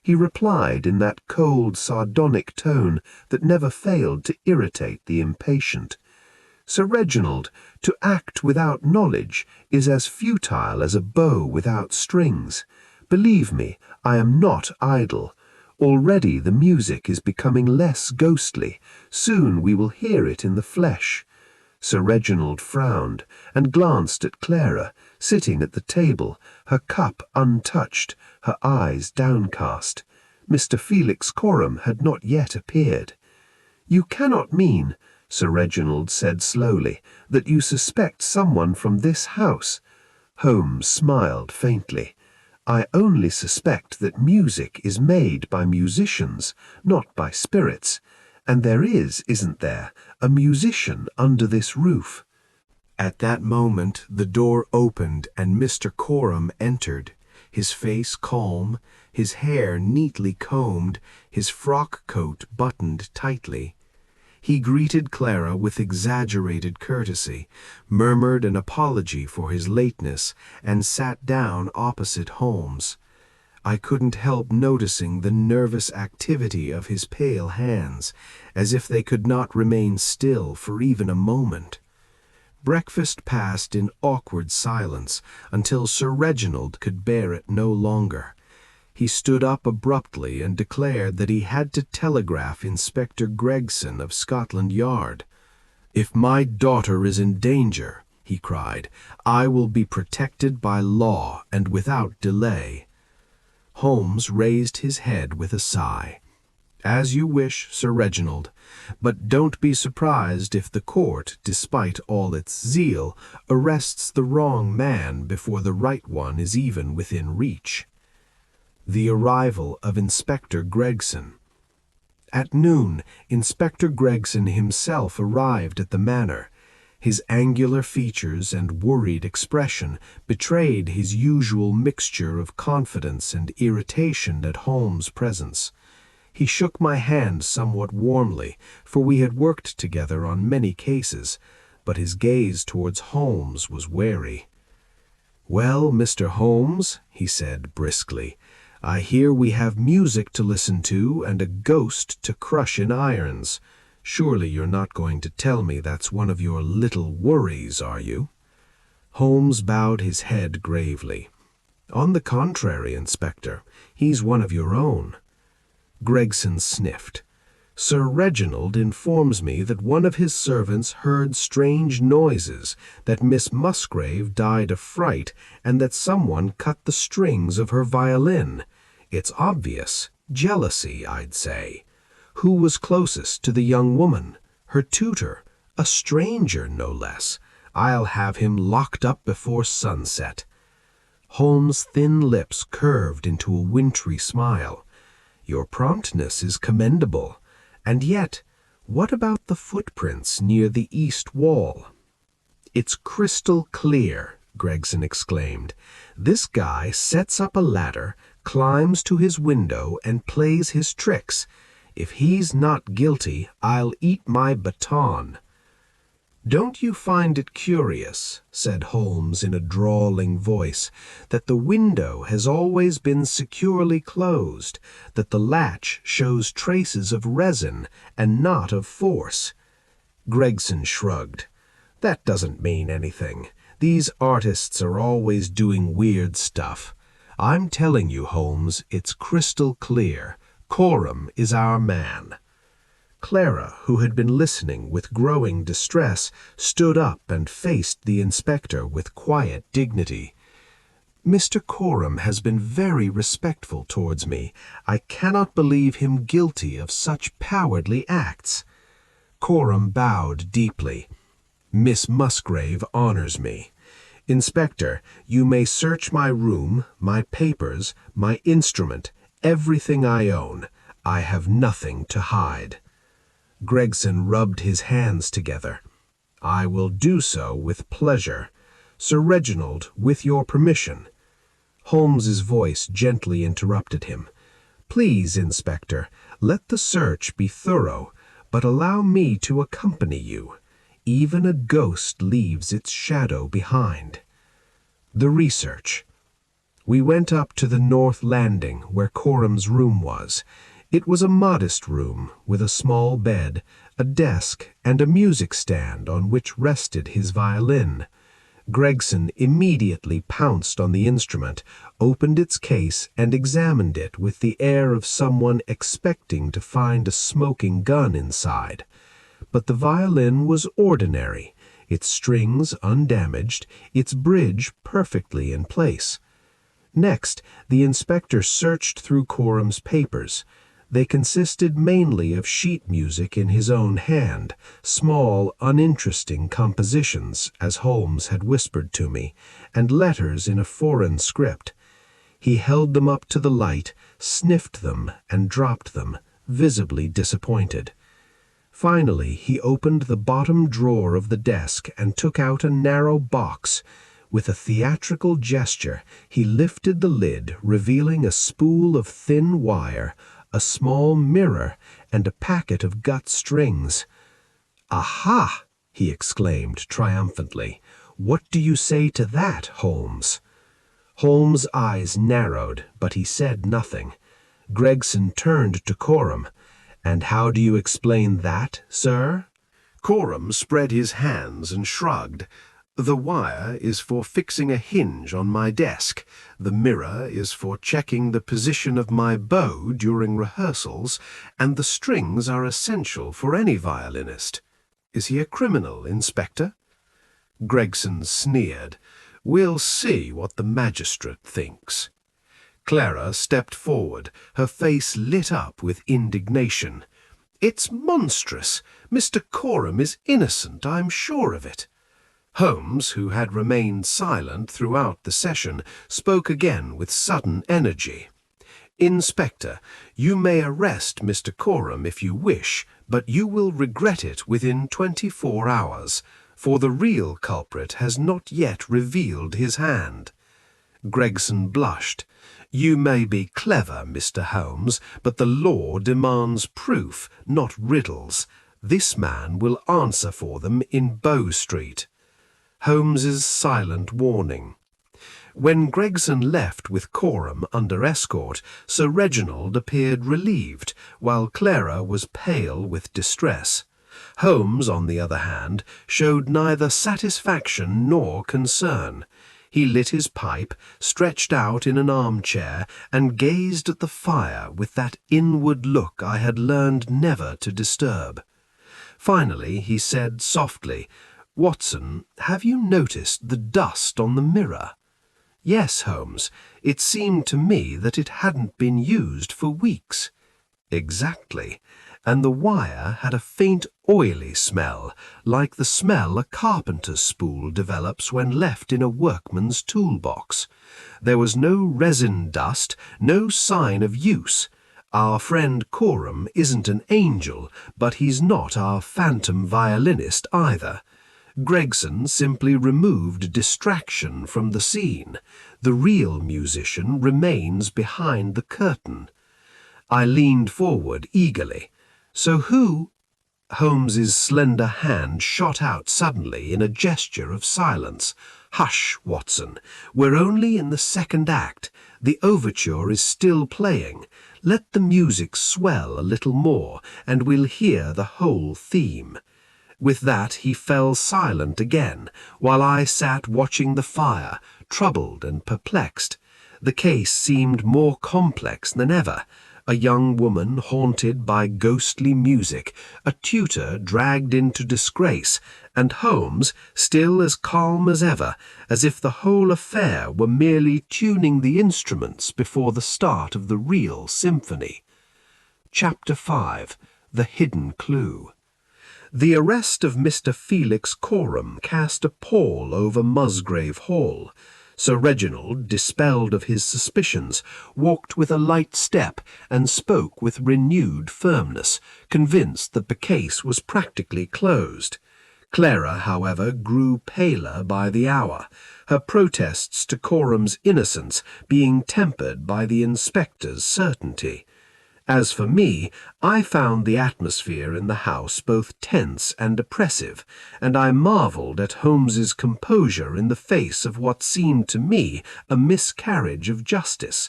[SPEAKER 2] He replied in that cold, sardonic tone that never failed to irritate the impatient. "Sir Reginald, to act without knowledge is as futile as a bow without strings. Believe me, I am not idle. Already the music is becoming less ghostly. Soon we will hear it in the flesh." Sir Reginald frowned and glanced at Clara, sitting at the table, her cup untouched, her eyes downcast. Mr. Felix Coram had not yet appeared. "You cannot mean," Sir Reginald said slowly, "that you suspect someone from this house?" Holmes smiled faintly. "I only suspect that music is made by musicians, not by spirits. And there is, isn't there, a musician under this roof?"
[SPEAKER 1] At that moment the door opened and Mr. Coram entered, his face calm, his hair neatly combed, his frock coat buttoned tightly. He greeted Clara with exaggerated courtesy, murmured an apology for his lateness, and sat down opposite Holmes. I couldn't help noticing the nervous activity of his pale hands, as if they could not remain still for even a moment. Breakfast passed in awkward silence until Sir Reginald could bear it no longer. He stood up abruptly and declared that he had to telegraph Inspector Gregson of Scotland Yard. "If my daughter is in danger," he cried, "I will be protected by law and without delay." Holmes raised his head with a sigh. "As you wish, Sir Reginald, but don't be surprised if the court, despite all its zeal, arrests the wrong man before the right one is even within reach." The arrival of Inspector Gregson. At noon, Inspector Gregson himself arrived at the manor. His angular features and worried expression betrayed his usual mixture of confidence and irritation at Holmes' presence. He shook my hand somewhat warmly, for we had worked together on many cases, but his gaze towards Holmes was wary. "Well, Mr. Holmes," he said briskly, "I hear we have music to listen to and a ghost to crush in irons. Surely you're not going to tell me that's one of your little worries, are you?" Holmes bowed his head gravely. "On the contrary, Inspector, he's one of your own." Gregson sniffed. "Sir Reginald informs me that one of his servants heard strange noises, that Miss Musgrave died of fright, and that someone cut the strings of her violin. It's obvious. Jealousy, I'd say. Who was closest to the young woman? Her tutor. A stranger, no less. I'll have him locked up before sunset." Holmes' thin lips curved into a wintry smile. "Your promptness is commendable. And yet, what about the footprints near the east wall?" "It's crystal clear," Gregson exclaimed. "This guy sets up a ladder, climbs to his window, and plays his tricks. If he's not guilty, I'll eat my baton." "Don't you find it curious," said Holmes in a drawling voice, "that the window has always been securely closed, that the latch shows traces of resin and not of force?" Gregson shrugged. "That doesn't mean anything. These artists are always doing weird stuff. I'm telling you, Holmes, it's crystal clear. Coram is our man." Clara, who had been listening with growing distress, stood up and faced the inspector with quiet dignity. "Mr. Coram has been very respectful towards me. I cannot believe him guilty of such cowardly acts." Coram bowed deeply. "Miss Musgrave honors me. Inspector, you may search my room, my papers, my instrument, everything I own. I have nothing to hide." Gregson rubbed his hands together. "I will do so with pleasure. Sir Reginald, with your permission." Holmes's voice gently interrupted him. "Please, Inspector, let the search be thorough, but allow me to accompany you. Even a ghost leaves its shadow behind." The research. We went up to the north landing where Coram's room was. It was a modest room with a small bed, a desk, and a music stand on which rested his violin. Gregson immediately pounced on the instrument, opened its case, and examined it with the air of someone expecting to find a smoking gun inside. But the violin was ordinary, its strings undamaged, its bridge perfectly in place. Next, the inspector searched through Coram's papers. They consisted mainly of sheet music in his own hand, small, uninteresting compositions, as Holmes had whispered to me, and letters in a foreign script. He held them up to the light, sniffed them, and dropped them, visibly disappointed. Finally, he opened the bottom drawer of the desk and took out a narrow box. With a theatrical gesture, he lifted the lid, revealing a spool of thin wire, a small mirror, and a packet of gut strings. "Aha!" he exclaimed triumphantly. "What do you say to that, Holmes?" Holmes' eyes narrowed, but he said nothing. Gregson turned to Coram. "And how do you explain that, sir?"
[SPEAKER 2] Coram spread his hands and shrugged. The wire is for fixing a hinge on my desk. The mirror is for checking the position of my bow during rehearsals, and the strings are essential for any violinist. Is he a criminal, Inspector? Gregson sneered. We'll see what the magistrate thinks. Clara stepped forward, her face lit up with indignation. It's monstrous. Mr. Coram is innocent, I'm sure of it. Holmes, who had remained silent throughout the session, spoke again with sudden energy. Inspector, you may arrest Mr. Coram if you wish, but you will regret it within 24 hours, for the real culprit has not yet revealed his hand. Gregson blushed. You may be clever, Mr. Holmes, but the law demands proof, not riddles. This man will answer for them in Bow Street. Holmes's silent warning. When Gregson left with Coram under escort, Sir Reginald appeared relieved, while Clara was pale with distress. Holmes, on the other hand, showed neither satisfaction nor concern. He lit his pipe, stretched out in an armchair, and gazed at the fire with that inward look I had learned never to disturb. Finally he said softly, Watson, have you noticed the dust on the mirror? Yes, Holmes. It seemed to me that it hadn't been used for weeks. Exactly. And the wire had a faint oily smell, like the smell a carpenter's spool develops when left in a workman's toolbox. There was no resin dust, no sign of use. Our friend Coram isn't an angel, but he's not our phantom violinist either. Gregson simply removed distraction from the scene. The real musician remains behind the curtain. I leaned forward eagerly. So who? Holmes's slender hand shot out suddenly in a gesture of silence. Hush, Watson. We're only in the second act. The overture is still playing. Let the music swell a little more, and we'll hear the whole theme. With that he fell silent again, while I sat watching the fire, troubled and perplexed. The case seemed more complex than ever. A young woman haunted by ghostly music, a tutor dragged into disgrace, and Holmes still as calm as ever, as if the whole affair were merely tuning the instruments before the start of the real symphony. Chapter 5. The Hidden Clue. The arrest of Mr. Felix Coram cast a pall over Musgrave Hall. Sir Reginald, dispelled of his suspicions, walked with a light step and spoke with renewed firmness, convinced that the case was practically closed. Clara, however, grew paler by the hour, her protests to Coram's innocence being tempered by the inspector's certainty. As for me, I found the atmosphere in the house both tense and oppressive, and I marvelled at Holmes's composure in the face of what seemed to me a miscarriage of justice.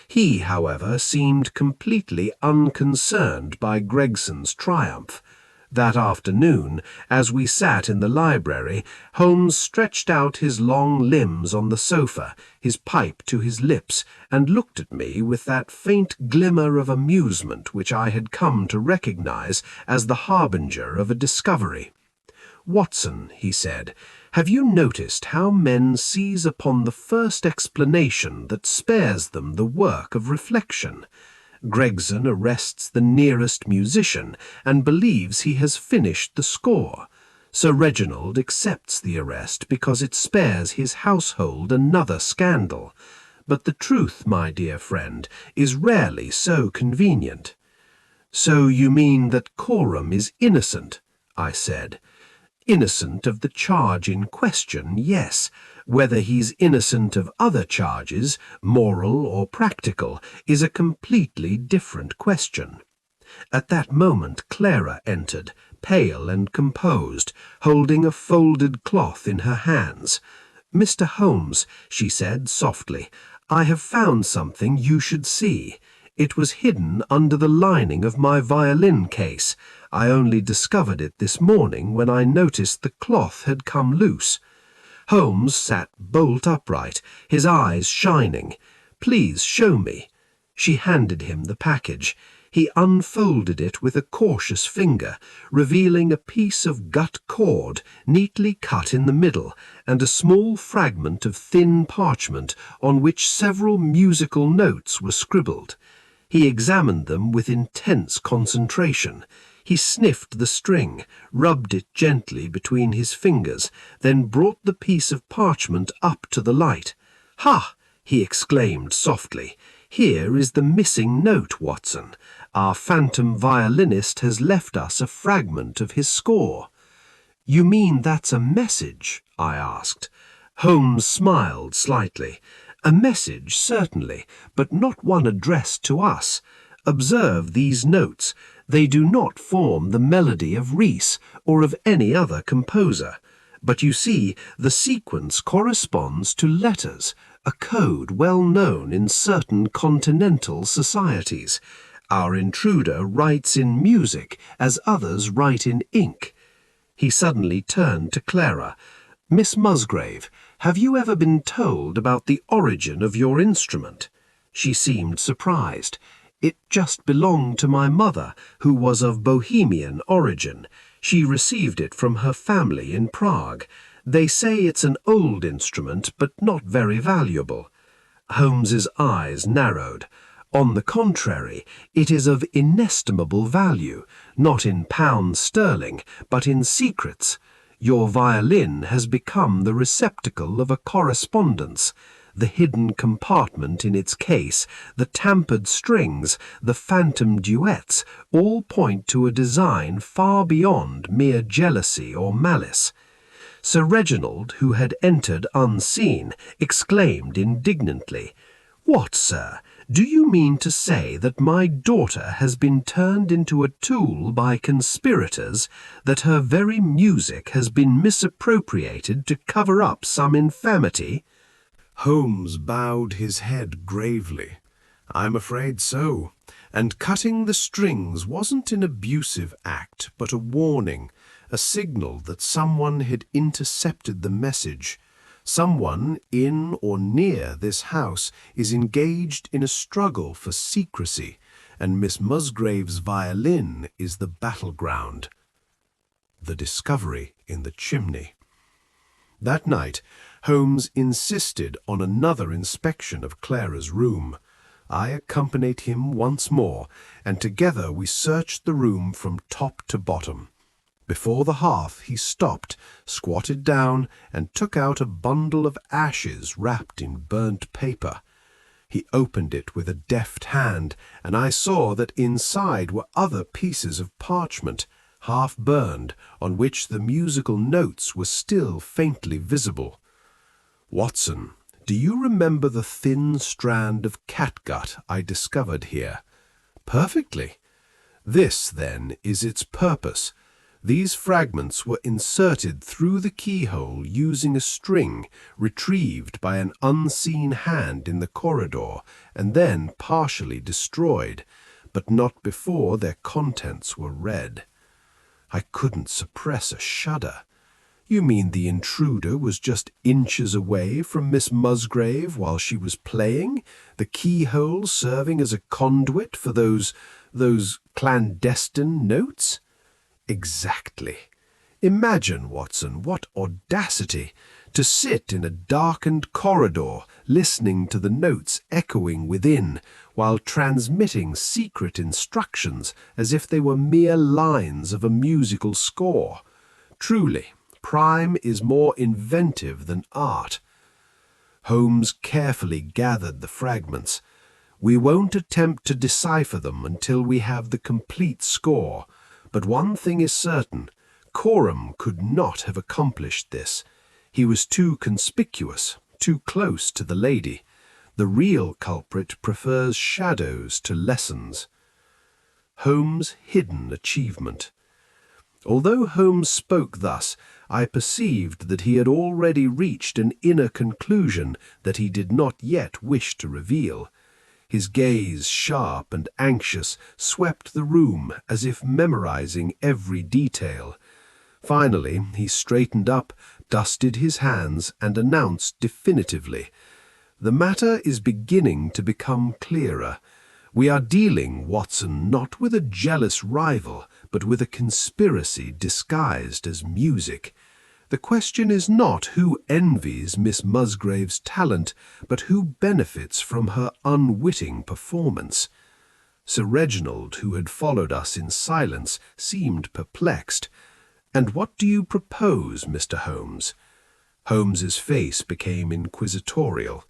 [SPEAKER 2] He, however, seemed completely unconcerned by Gregson's triumph. That afternoon, as we sat in the library, Holmes stretched out his long limbs on the sofa, his pipe to his lips, and looked at me with that faint glimmer of amusement which I had come to recognize as the harbinger of a discovery. Watson, he said, have you noticed how men seize upon the first explanation that spares them the work of reflection? Gregson arrests the nearest musician and believes he has finished the score. Sir Reginald accepts the arrest because it spares his household another scandal. But the truth, my dear friend, is rarely so convenient. So you mean that Coram is innocent? I said. Innocent of the charge in question, yes. Whether he's innocent of other charges, moral or practical, is a completely different question. At that moment Clara entered, pale and composed, holding a folded cloth in her hands. Mr. Holmes, she said softly, I have found something you should see. It was hidden under the lining of my violin case. I only discovered it this morning when I noticed the cloth had come loose. Holmes sat bolt upright, his eyes shining. "Please show me." She handed him the package. He unfolded it with a cautious finger, revealing a piece of gut cord neatly cut in the middle, and a small fragment of thin parchment on which several musical notes were scribbled. He examined them with intense concentration. He sniffed the string, rubbed it gently between his fingers, then brought the piece of parchment up to the light. "Ha!" he exclaimed softly. "Here is the missing note, Watson. Our phantom violinist has left us a fragment of his score." "You mean that's a message?" I asked. Holmes smiled slightly. "A message, certainly, but not one addressed to us. Observe these notes. They do not form the melody of Ries or of any other composer. But you see, the sequence corresponds to letters, a code well known in certain continental societies. Our intruder writes in music as others write in ink." He suddenly turned to Clara. "Miss Musgrave, have you ever been told about the origin of your instrument?" She seemed surprised. "It just belonged to my mother, who was of Bohemian origin. She received it from her family in Prague. They say it's an old instrument, but not very valuable." Holmes's eyes narrowed. "On the contrary, it is of inestimable value, not in pounds sterling, but in secrets. Your violin has become the receptacle of a correspondence. The hidden compartment in its case, the tampered strings, the phantom duets, all point to a design far beyond mere jealousy or malice." Sir Reginald, who had entered unseen, exclaimed indignantly, "What, sir? Do you mean to say that my daughter has been turned into a tool by conspirators, that her very music has been misappropriated to cover up some infamity?"
[SPEAKER 3] Holmes bowed his head gravely. "I'm afraid so. And cutting the strings wasn't an abusive act, but a warning, a signal that someone had intercepted the message. Someone in or near this house is engaged in a struggle for secrecy, and Miss Musgrave's violin is the battleground." The discovery in the chimney. That night, Holmes insisted on another inspection of Clara's room. I accompanied him once more, and together we searched the room from top to bottom. Before the hearth he stopped, squatted down, and took out a bundle of ashes wrapped in burnt paper. He opened it with a deft hand, and I saw that inside were other pieces of parchment, half burned, on which the musical notes were still faintly visible. "Watson, do you remember the thin strand of catgut I discovered here?" "Perfectly." "This, then, is its purpose. These fragments were inserted through the keyhole using a string retrieved by an unseen hand in the corridor and then partially destroyed, but not before their contents were read." I couldn't suppress a shudder. "You mean the intruder was just inches away from Miss Musgrave while she was playing, the keyhole serving as a conduit for those clandestine notes?" "Exactly. Imagine, Watson, what audacity, to sit in a darkened corridor listening to the notes echoing within, while transmitting secret instructions as if they were mere lines of a musical score. Truly, crime is more inventive than art." Holmes carefully gathered the fragments. "We won't attempt to decipher them until we have the complete score. But one thing is certain, Coram could not have accomplished this. He was too conspicuous, too close to the lady. The real culprit prefers shadows to lessons." Holmes' hidden achievement. Although Holmes spoke thus, I perceived that he had already reached an inner conclusion that he did not yet wish to reveal.
[SPEAKER 2] His gaze, sharp and anxious, swept the room as if memorizing every detail. Finally, he straightened up, dusted his hands, and announced definitively, "The matter is beginning to become clearer. We are dealing, Watson, not with a jealous rival, but with a conspiracy disguised as music. The question is not who envies Miss Musgrave's talent, but who benefits from her unwitting performance." Sir Reginald, who had followed us in silence, seemed perplexed. "And what do you propose, Mr. Holmes?" Holmes's face became inquisitorial.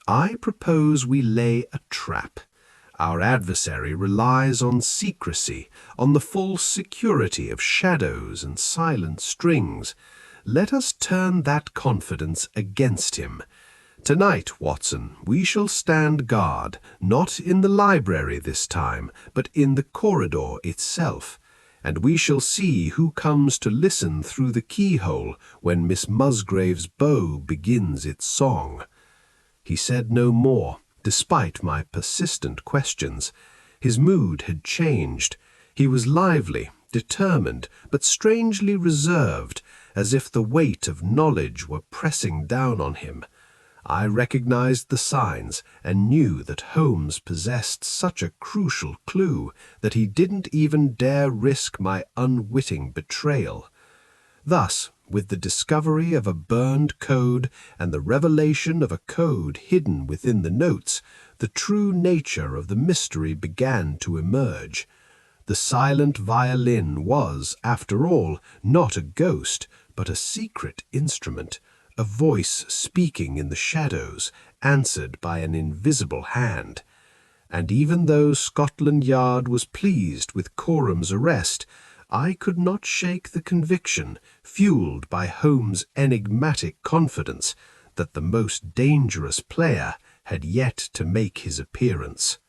[SPEAKER 2] "I propose we lay a trap. Our adversary relies on secrecy, on the false security of shadows and silent strings. Let us turn that confidence against him. Tonight, Watson, we shall stand guard, not in the library this time, but in the corridor itself, and we shall see who comes to listen through the keyhole when Miss Musgrave's bow begins its song." He said no more, despite my persistent questions. His mood had changed. He was lively, determined, but strangely reserved, as if the weight of knowledge were pressing down on him. I recognized the signs and knew that Holmes possessed such a crucial clue that he didn't even dare risk my unwitting betrayal. Thus, with the discovery of a burned code and the revelation of a code hidden within the notes, the true nature of the mystery began to emerge. The silent violin was, after all, not a ghost, but a secret instrument, a voice speaking in the shadows, answered by an invisible hand. And even though Scotland Yard was pleased with Coram's arrest, I could not shake the conviction, fueled by Holmes' enigmatic confidence, that the most dangerous player had yet to make his appearance.